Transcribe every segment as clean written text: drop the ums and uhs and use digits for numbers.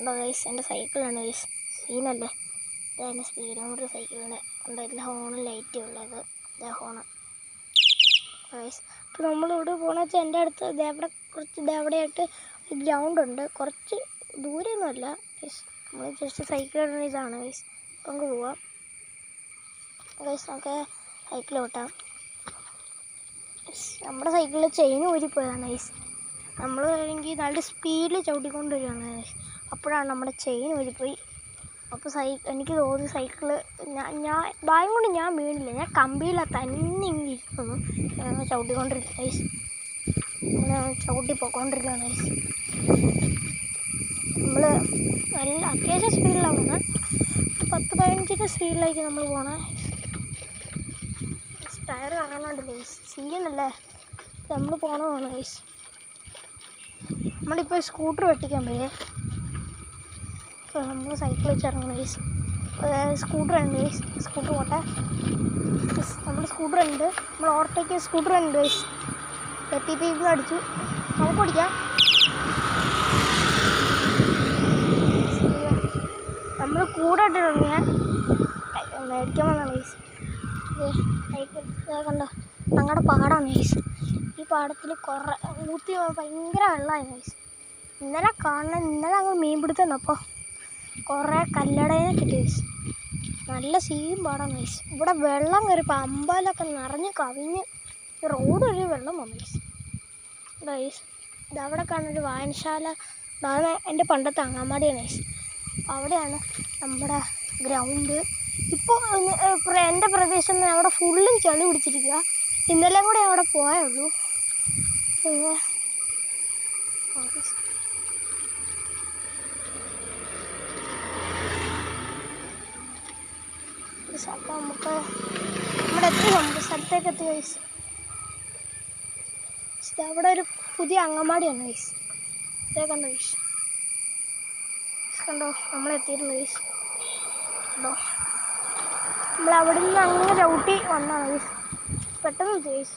ഉണ്ടോ ഗൈസ്? എൻ്റെ സൈക്കിളാണ് ഗൈസ്. സീനല്ലേ? ഇതെൻ്റെ സ്പീഡോമീറ്റർ സൈക്കിളിൻ്റെ ഉണ്ട്. ഇതിൽ ഹോണും ലൈറ്റും ഉള്ളത്. ഇതേ ഹോണ് ഗൈസ്. ഇപ്പോൾ നമ്മളിവിടെ പോകണമെന്ന് വെച്ചാൽ എൻ്റെ അടുത്ത് ഇതേവിടെ കുറച്ച് ഇതേവിടെയായിട്ട് ഗ്രൗണ്ട് ഉണ്ട്. കുറച്ച് ദൂരെയൊന്നുമല്ല ഗൈസ്. നമ്മൾ ജസ്റ്റ് സൈക്കിൾ ഇതാണ് ഗൈസ്. അപ്പം നമുക്ക് പോവാം ഗൈസ്. നമുക്ക് സൈക്കിൾ ഓട്ടാം. നമ്മുടെ സൈക്കിളിൽ ചെയിൻ ഊരിപ്പോയതാണ് ഗൈസ്. നമ്മൾ ആണെങ്കിൽ നല്ല സ്പീഡിൽ ചവിട്ടിക്കൊണ്ട് വരികയാണ് ഗൈസ്. അപ്പോഴാണ് നമ്മുടെ ചെയിൻ ഊരിപ്പോയി. അപ്പോൾ എനിക്ക് തോന്നി സൈക്കിള് ഞാൻ ഭാഗ്യം കൊണ്ട് ഞാൻ വീണില്ല. ഞാൻ കമ്പിയിലാണ് തന്നെ ഇങ്ങനെ ഇരിക്കുന്നു. ചവിട്ടിക്കൊണ്ടിരിക്കുക ഗൈസ്. ഇങ്ങനെ ചവിട്ടി പോയിക്കൊണ്ടിരിക്കുകയാണ് ഗൈസ്. നമ്മൾ നല്ല അത്യാവശ്യം സ്പീഡിലാണ് പോകുന്നത്. 10-15 സ്പീഡിലേക്ക് നമ്മൾ പോകണം. ടയർ കറങ്ങാണ്ട് ഗൈസ്. സീനല്ലേ? നമ്മൾ പോകണമാണ് ഗൈസ്. നമ്മളിപ്പോൾ സ്കൂട്ടർ വെട്ടിക്കാൻ പോയേ. നമ്മൾ സൈക്കിൾ വെച്ച് ഇറങ്ങണം ഗൈസ്. സ്കൂട്ടർ ഉണ്ട് ഗൈസ്. സ്കൂട്ടർ പോട്ടെ. നമ്മൾ സ്കൂട്ടർ ഉണ്ട്. നമ്മൾ ഓവർടേക്ക് സ്കൂട്ടർ ഉണ്ട് ഗൈസ്. എത്തിയിട്ട് അടിച്ചു. നമുക്ക് ഓടിക്കാം. നമ്മൾ കൂടെ ഇട്ടിട്ടുണ്ടെങ്കിൽ മേടിക്കാൻ വന്നതാണ് ഗൈസ്. കണ്ടോ? ഞങ്ങളുടെ പാടമാണ് ഗൈസ്. ഈ പാടത്തിൽ കുറേ ഊത്തി ഭയങ്കര വെള്ളമാണ് ഗൈസ്. ഇന്നലെ അങ്ങ് മീൻ പിടുത്തം അപ്പോൾ കുറേ കല്ലടയെ കിട്ടി ഗൈസ്. നല്ല സീൻ പാടാണ് ഗൈസ്. ഇവിടെ വെള്ളം കയറിയപ്പോൾ അമ്പലമൊക്കെ നിറഞ്ഞ് കവിഞ്ഞ് റോഡ് വഴി വെള്ളം വന്നു ഗൈസ്. ഗൈസ് ഇതവിടെ കാണുന്നൊരു വായനശാല. അതാണ് എൻ്റെ പണ്ടത്തെ അങ്ങാടിയാണ് ഗൈസ്. അവിടെയാണ് നമ്മുടെ ഗ്രൗണ്ട്. ഇപ്പോൾ എൻ്റെ പ്രദേശം അവിടെ ഫുള്ളും ചളി പിടിച്ചിരിക്കുക. ഇന്നലെയും കൂടെ അവിടെ പോയുള്ളൂ. പിന്നെ അപ്പോൾ നമുക്ക് നമ്മുടെ സ്ഥലത്തേക്ക് എത്തി ഗൈസ്. അവിടെ ഒരു പുതിയ അങ്കമാടിയാണ് ഗൈസ്. അതേ കണ്ടോ ഗൈസ്? കണ്ടോ? നമ്മളെത്തിയിട്ടുണ്ട് ഗൈസ്. കണ്ടോ? നമ്മൾ അവിടെ നിന്ന് അങ്ങനെ ചവിട്ടി വന്നതാണ് ഗൈസ്. പെട്ടെന്ന് എത്തി ഗൈസ്.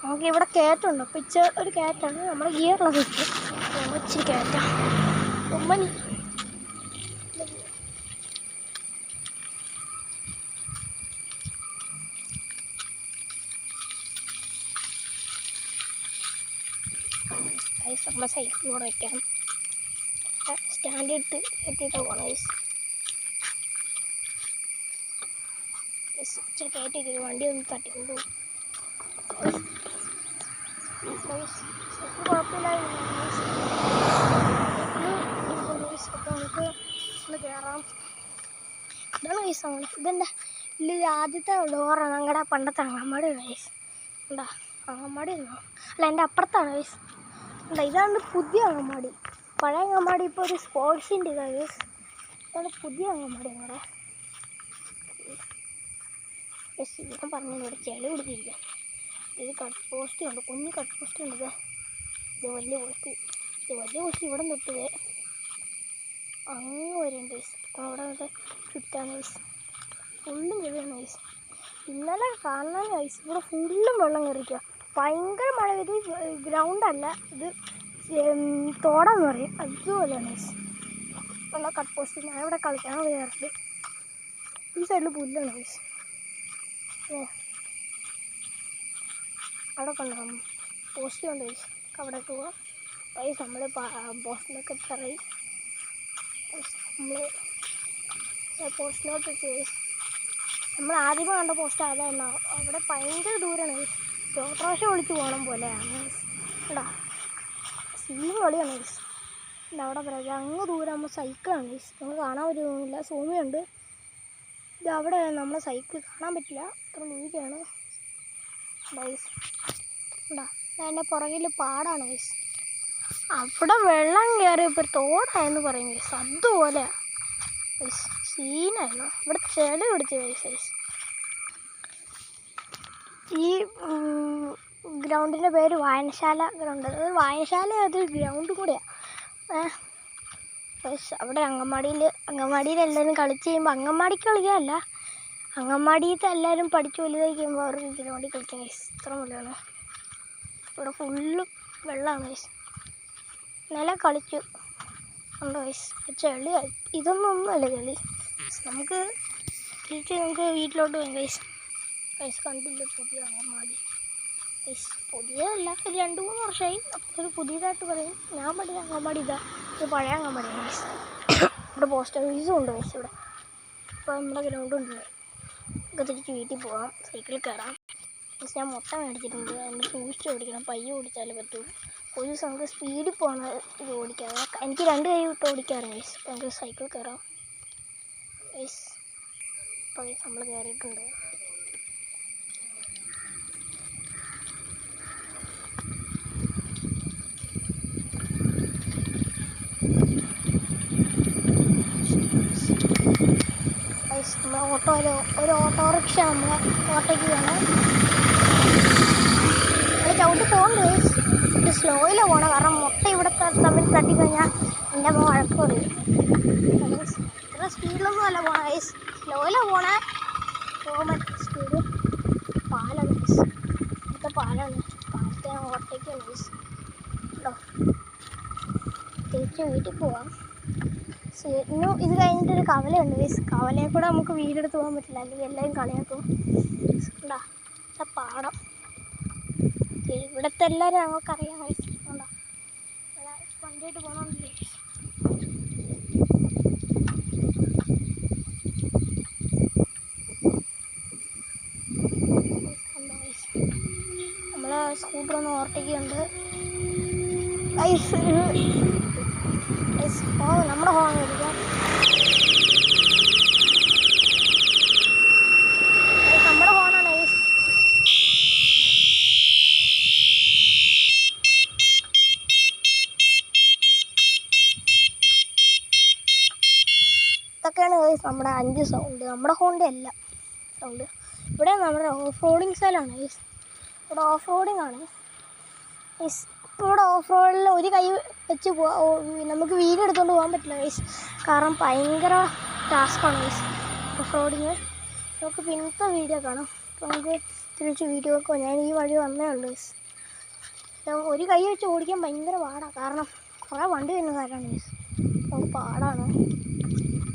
നമുക്ക് ഇവിടെ കയറ്റമുണ്ട്. അപ്പോൾ ഒരു കയറ്റാണ്. നമ്മുടെ ഗിയറുള്ള സൈക്കിൾ ഇച്ചിരി കയറ്റാം. ഉമ്മനി ഗൈസ്. നമ്മുടെ സൈക്കിൾ കൂടെ വയ്ക്കാം. സ്റ്റാൻഡ് ഇട്ട് കയറ്റിയിട്ട് പോകണം ഗൈസ്. ഇച്ചിരി കയറ്റി വണ്ടി ഒന്ന് തട്ടിക്കൊണ്ട് പോകും. കുഴപ്പമില്ലായിരുന്നു. അപ്പോൾ നമുക്ക് ഒന്ന് കയറാം. ഇതാണ് ഗൈസ്. അങ്ങനെ ഇതെൻ്റെ ഇതിൽ ആദ്യത്തെ ഡോറാണ്. ഞങ്ങളുടെ പണ്ടത്തെ അങ്ങാടി ഗൈസ്. എന്താ അങ്ങാടി ഒന്നോ അല്ല, എൻ്റെ അപ്പുറത്താണ് ഗൈസ്. എന്താ ഇതാണ് പുതിയ അങ്ങാടി. പഴയ അങ്ങാടി ഇപ്പോൾ ഒരു സ്പോർട്സിൻ്റെ ഇതാണ് ഗൈസ്. ഇതാണ് പുതിയ അങ്ങാടി. ഞങ്ങളുടെ ഞാൻ പറഞ്ഞത് ഇവിടെ ചെളി പിടിച്ചിരിക്കുക. ഇത് കട്ട് പോസ്റ്റ് ഉണ്ട്. കുഞ്ഞ് കട്ട് പോസ്റ്റ് ഉണ്ട്. ഇത് വലിയ പോസ്റ്റ്. ഇവിടെ തൊട്ടത് അങ്ങ് വരുന്നുണ്ട് ഗൈസ്. അവിടെ വരെ ചുറ്റാണ് ഗൈസ്. ഫുള്ളും ചെളിയാണ് ഗൈസ്. ഇന്നലെ കാണാൻ ഗൈസ് ഇവിടെ ഫുള്ളും വെള്ളം കയറിക്കുക. ഭയങ്കര മഴ പെയ്ത്. ഗ്രൗണ്ടല്ല ഇത്, തോടാന്ന് പറയും. അതുപോലെയാണ് ഗൈസ്. നല്ല കട്ട് പോസ്റ്റ്. ഞാൻ ഇവിടെ കളിക്കാൻ കയറിയിട്ട് ഈ സൈഡിൽ പുല്ലാണ് ഗൈസ്. അവിടെ കണ്ടോ പോസ്റ്റ് കൊണ്ട് ഗൈസ്. അവിടേക്ക് പോവാം ഗൈസ്. നമ്മൾ പോസ്റ്റിലൊക്കെ പറയും. നമ്മൾ പോസ്റ്റിലോട്ട് ഗൈസ്. നമ്മൾ ആദ്യമേ കണ്ട പോസ്റ്റ് അതാണ്. അവിടെ ഭയങ്കര ദൂരമാണ് ഗൈസ്. ഓട്ടോറിക്ഷ വിളിച്ച് പോകണം പോലെയാണ് ഗൈസ്. എടാ സീൻ കളിയാണ് ഗൈസ്. അവിടെ പറയാം അങ്ങ് ദൂരം നമ്മൾ സൈക്കിളാണ് ഗൈസ്. നമ്മൾ കാണാൻ പറ്റുന്നില്ല. സൂമിയുണ്ട്. ഇത് അവിടെ നമ്മളെ സൈക്കിൾ കാണാൻ പറ്റില്ല. അത്ര ദൂരെയാണ് ഗൈസ്. ഉണ്ടാ അതിൻ്റെ പുറകിൽ പാടാണ് ഗൈസ്. അവിടെ വെള്ളം കയറിയപ്പോൾ തോടായെന്ന് പറയും ഗൈസ്. അതുപോലെയാണ് ഗൈസ്. സീനായിരുന്നു. ഇവിടെ ചെളി പിടിച്ച് ഗൈസ്. ഈ ഗ്രൗണ്ടിൻ്റെ പേര് വായനശാല ഗ്രൗണ്ട്. അത് വായനശാല അതൊരു ഗ്രൗണ്ടും കൂടെയാണ് ഗൈസ്. അവിടെ അങ്കമാടിയിൽ എല്ലാവരും കളിച്ച് കഴിയുമ്പോൾ അങ്കമാടിക്ക് കളിക്കാനല്ല, അങ്കമാടിയിലത്തെ എല്ലാവരും പഠിച്ച് വലുതായി കഴിയുമ്പോൾ അവർക്ക് ഗ്രൗണ്ടിൽ കളിക്കാം ഗൈസ്. ഇത്ര മുതലാണ്. ഇവിടെ ഫുള്ള് വെള്ളമാണ് ഗൈസ്. ഇന്നലെ കളിച്ചു. ഉണ്ടോ ഗൈസ്? ചെളി ഒന്നുമല്ല ചെളി. നമുക്ക് തിരിച്ച് നമുക്ക് വീട്ടിലോട്ട് പോകാം ഗൈസ്. ഗൈസ് കണ്ടില്ല പുതിയ അങ്കമാടി ഗൈസ്. പുതിയതല്ല, ഒരു 2-3 വർഷമായി. ഒരു പുതിയതായിട്ട് പറയും. ഞാൻ പഠിച്ച അങ്കമാടി ഇതാ, ഒരു പഴയ അങ്കമാടിയാണ് ഗൈസ്. ഇവിടെ പോസ്റ്റ് ഓഫീസും ഉണ്ട് ഗൈസ്. ഇവിടെ ഇപ്പോൾ നമ്മുടെ ഗ്രൗണ്ടുണ്ട്. നമുക്ക് തിരിച്ച് വീട്ടിൽ പോകാം, സൈക്കിളിൽ കയറാം. ഞാൻ മുട്ട മേടിച്ചിട്ടുണ്ട്. അതിന് സൂക്ഷിച്ച് ഓടിക്കണം, പയ്യെ ഓടിച്ചാലേ പറ്റൂ. ഒരു ദിവസം നമുക്ക് സ്പീഡിൽ പോകണം ഇത് ഓടിക്കാം. എനിക്ക് 2 കൈ വിട്ട് ഓടിക്കാറ് ഗൈസ്. അപ്പോൾ നമുക്ക് സൈക്കിൾ കയറാം ഗൈസ്. അപ്പോൾ ഗൈസ് നമ്മൾ കയറിയിട്ടുണ്ട്. ഗൈസ് നമ്മൾ ഒരു ഓട്ടോറിക്ഷ നമ്മളെ ഓട്ടോയ്ക്ക് വേണം. നമ്മൾ ചവിട്ടി പോകണ്ട ഗൈസ്. ഇത് സ്ലോയിലാണ് പോകണം, കാരണം മുട്ട ഇവിടെ തമ്മിൽ തട്ടിക്കഴിഞ്ഞാൽ എൻ്റെ അമ്മ വഴക്ക് പറയും. ഇത്ര സ്പീഡിലൊന്നും അല്ല പോകണം ഗൈസ്, സ്ലോയിലാണ് പോകണേ. പോകാൻ സ്പീഡ് പാലാണ് ഗൈസ്. ഇവിടുത്തെ പാലാണ്, പാലത്തെ ഓട്ടയ്ക്കാണ് ഗൈസ്. കേട്ടോ, തിരിച്ച് വീട്ടിൽ പോവാം. ഇന്നും ഇത് കഴിഞ്ഞിട്ടൊരു കവലയുണ്ട് ഗൈസ്. കവലയെ കൂടെ നമുക്ക് വീടെടുത്ത് പോകാൻ പറ്റില്ല, അല്ലെങ്കിൽ എല്ലാവരും കളിയാക്കും. ഉണ്ടാ പാടം, ഇവിടുത്തെ എല്ലാവരും ഞങ്ങൾക്കറിയാം ഗൈസ്. ഉണ്ടോ വണ്ടിയായിട്ട് പോകുന്നുണ്ടല്ലേ ഗൈസ്. നമ്മളെ സ്കൂട്ടറൊന്ന് ഓവർടേക്കുന്നുണ്ട് ഗൈസ്. നമ്മുടെ ഹോൺ മേടിക്കാം. നമ്മുടെ ഹോണാണ് ഗൈസ്. ഇതൊക്കെയാണ് ഗൈസ് നമ്മുടെ 5 സൗണ്ട്. നമ്മുടെ ഹോണിൻ്റെ അല്ല സൗണ്ട്. ഇവിടെ നമ്മുടെ ഓഫ് റോഡിങ് സ്ഥലമാണ് ഗൈസ്. ഇവിടെ ഓഫ് റോഡിങ് ആണ് ഗൈസ്. ഇപ്പോൾ ഇവിടെ ഓഫ് റോഡിൽ ഒരു കൈ വെച്ച് നമുക്ക് വീടെടുത്തുകൊണ്ട് പോകാൻ പറ്റില്ല ഗൈസ്, കാരണം ഭയങ്കര ടാസ്ക്കാണ് ഗൈസ് ഓഫ് റോഡിങ്. നമുക്ക് പിന്നത്തെ വീഡിയോ കാണാം. അപ്പോൾ നമുക്ക് തിരിച്ച് വീഡിയോ വെക്കുക. ഞാൻ ഈ വഴി വന്നേ ഉള്ളൂ ഗൈസ്. ഒരു കൈ വെച്ച് ഓടിക്കാൻ ഭയങ്കര പാടാണ്, കാരണം കുറേ വണ്ടി വരുന്ന കാര്യമാണ് ഗൈസ്. നമുക്ക് പാടാണ്.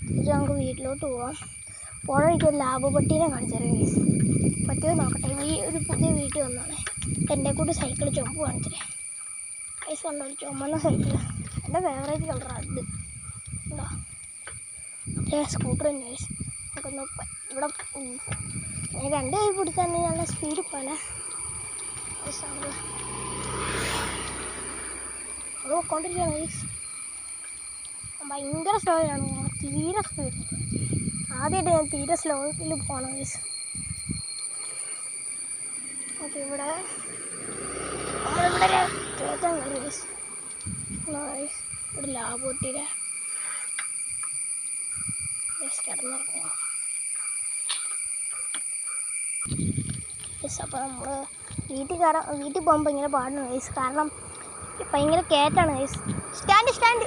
തിരിച്ച് നമുക്ക് വീട്ടിലോട്ട് പോവാം. പോഴേക്ക് ഒരു ലാഭപട്ടീനെ കാണിച്ചറിയാം ഗൈസ്. പറ്റിയോ നോക്കട്ടെ. ഒരു പുതിയ വീട്ടിൽ വന്നാണ്. എൻ്റെ കൂടെ സൈക്കിൾ ചുമപ്പ് കാണിച്ചേ ഗൈസ്. കണ്ടോ ഒരു ചുമന്ന സൈക്കിൾ, എൻ്റെ ഫേവറേറ്റ് കളറാണ് ഇത്. ഉണ്ടോ സ്കൂട്ടർ തന്നെ ഗൈസ്. നമുക്കൊന്ന് ഇവിടെ ഞാൻ 2 കൈ പിടിച്ചാൽ നല്ല സ്പീഡിൽ പോലെ അത് പോയിക്കൊണ്ടിരിക്കുകയാണ് ഗൈസ്. ഭയങ്കര സ്ലോയിലാണ്, തീരെ സ്പീഡ്. ആദ്യമായിട്ട് ഞാൻ തീരെ സ്ലോയിൽ പോകണം ഗൈസ്. ഓക്കെ, ഇവിടെ നമ്മളിവിടെ കയറ്റാൻ കയറി ഗൈസ്. ഇവിടെ ലാഭോട്ടിയിലെ കിടന്നിറങ്ങുക ഗൈസ്. അപ്പോൾ നമ്മൾ വീട്ടിൽ പോകുമ്പോൾ ഇങ്ങനെ പാടണം ഗൈസ്, കാരണം ഭയങ്കര കയറ്റാണ് ഗൈസ്. സ്റ്റാൻഡ് ഇട്ടിട്ടാണ്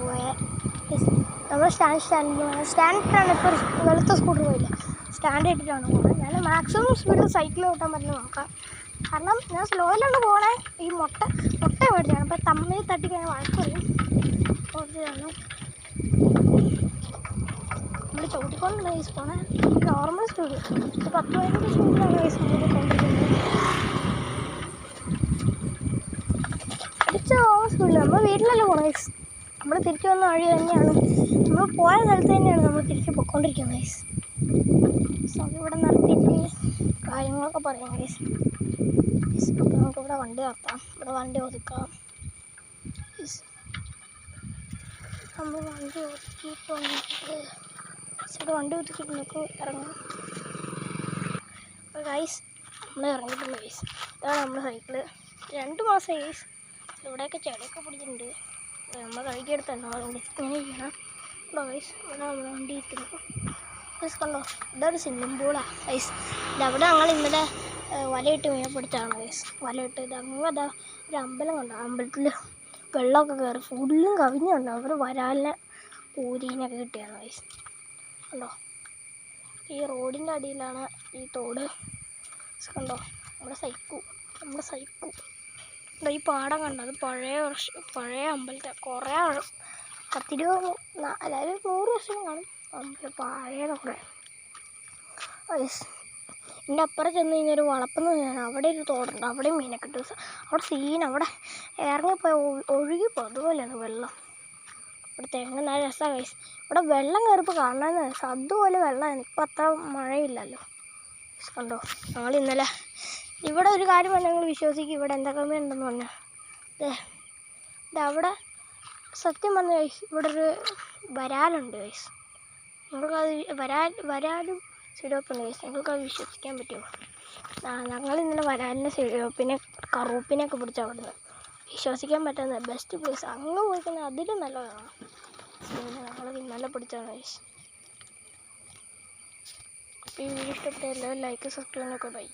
പോയത് ഗൈസ്. നമ്മൾ സ്റ്റാൻഡിട്ടാണ് ഇപ്പോൾ വെളുത്ത സ്കൂട്ടർ പോയില്ല, സ്റ്റാൻഡ് ഇട്ടിട്ടാണ് പോകുന്നത്. ഞാൻ മാക്സിമം സ്പീഡിൽ സൈക്കിൾ ഓട്ടാൻ പറ്റുന്ന നോക്കാം, കാരണം ഞാൻ സ്ലോയിലാണ് പോകണേ. ഈ മുട്ട മേടിച്ചാണ്, അപ്പോൾ തമ്മിൽ തട്ടിക്കഴിഞ്ഞാൽ വഴക്ക് വരും. ഓടിച്ചാണ് നമ്മൾ ചവിട്ടിക്കൊണ്ടാണ് ഗൈസ് പോണേ. നോർമൽ സ്പീഡ് 10-15 സ്പീഡിലാണ് ഗൈസ് നമ്മൾ കൊണ്ടിരിക്കുന്നത്. അടിച്ച ഓവർ സ്പീഡിൽ നമ്മൾ വീട്ടിലല്ലേ പോകണം ഗൈസ്. നമ്മൾ തിരിച്ചു വന്ന വഴി തന്നെയാണ്, നമ്മൾ പോയ സ്ഥലത്ത് തന്നെയാണ് നമ്മൾ തിരിച്ച് പോയിക്കൊണ്ടിരിക്കുന്നത് ഗൈസ്. സോ ഇവിടെ നിർത്തിയിട്ട് കാര്യങ്ങളൊക്കെ പറയാം ഗൈസ്. അപ്പോൾ നമുക്കിവിടെ വണ്ടി നിർത്താം, ഇവിടെ വണ്ടി ഒതുക്കാം ഗൈസ്. നമ്മൾ വണ്ടി ഒതുക്കിയിട്ട് വന്നിട്ട് വണ്ടി ഒതുക്കിയിട്ട് നമുക്ക് ഇറങ്ങാം. അപ്പോൾ ഗൈസ് നമ്മൾ ഇറങ്ങിയിട്ടുണ്ട് ഗൈസ്. ഇതാണ് നമ്മുടെ സൈക്കിള്. 2 മാസമായി ഗൈസ്. ഇവിടെയൊക്കെ ചെടിയൊക്കെ പിടിച്ചിട്ടുണ്ട്. നമ്മൾ കഴുകിയെടുത്തല്ലോ, അതുകൊണ്ട് ഇങ്ങനെ ചെയ്യണം. ഉണ്ടോ ഗൈസ്, ഇവിടെ നമ്മൾ വണ്ടി ഇരിക്കുന്നു ഗൈസ്. കണ്ടോ, ഇതൊരു സ്വിമ്മിംഗ് പൂളാണ് ഗൈസ്. ഇതവിടെ ഞങ്ങൾ ഇന്നലെ വലയിട്ട് മീനെ പിടിച്ചാണ് ഗൈസ്. വലയിട്ട് ഇത് അങ്ങ് ഒരു അമ്പലം കണ്ടോ, അമ്പലത്തിൽ വെള്ളമൊക്കെ കയറി ഫുള്ളും കവിഞ്ഞുണ്ടോ. അവർ വരാലിനെ ഊരീനൊക്കെ കിട്ടിയാണ് ഗൈസ്. കണ്ടോ, ഈ റോഡിൻ്റെ അടിയിലാണ് ഈ തോട് കണ്ടോ. നമ്മുടെ സൈക്കു ഈ പാടം കണ്ടോ, അത് പഴയ അമ്പലത്തെ കുറേ 10-20 അതായത് 100 വർഷം കാണും അമ്പലം പഴയത് കുറേ. എൻ്റെ അപ്പുറം ചെന്ന് കഴിഞ്ഞാൽ ഒരു വളപ്പെന്ന് പറഞ്ഞാൽ അവിടെ ഒരു തോടുണ്ട്, അവിടെ മീനൊക്കെ കിട്ടും. അവിടെ സീൻ, അവിടെ ഇറങ്ങിപ്പോയി ഒഴുകിപ്പോ അതുപോലെയാണ് വെള്ളം. ഇവിടെ തെങ്ങ് നല്ല രസമാണ് ഗൈസ്. ഇവിടെ വെള്ളം കയറിപ്പോൾ കാണാൻ അതുപോലെ വെള്ളമാണ്. ഇപ്പം അത്ര മഴയില്ലല്ലോ കണ്ടോ. ഞങ്ങൾ ഇന്നലെ ഇവിടെ ഒരു കാര്യം പറഞ്ഞാൽ ഞങ്ങൾ വിശ്വസിക്കും ഇവിടെ എന്തൊക്കെ ഉണ്ടെന്ന് പറഞ്ഞാൽ അവിടെ സത്യം പറഞ്ഞ ഗൈസ് ഇവിടെ ഒരു വരാലുണ്ട് ഗൈസ്. ഞങ്ങൾക്കത് വരാലും സിലോപ്പുണ്ട് ഗൈസ്. ഞങ്ങൾക്കത് വിശ്വസിക്കാൻ പറ്റുമോ? ഞങ്ങൾ ഇന്നലെ വരാലിനെ സിലോപ്പിനെ കറൂപ്പിനെയൊക്കെ പിടിച്ച അവിടുന്ന്. വിശ്വസിക്കാൻ പറ്റുന്ന ബെസ്റ്റ് പ്ലേസ്. അങ്ങ് പോയിക്കഴിഞ്ഞാൽ അതിലും നല്ലതാണ്. ഞങ്ങൾ ഇന്നലെ പിടിച്ചാണ് ഗൈസ്. ഈ വീഡിയോ ഇഷ്ടപ്പെട്ട എല്ലാവരും ലൈക്ക് സബ്സ്ക്രൈബ് ഒക്കെ ബൈ.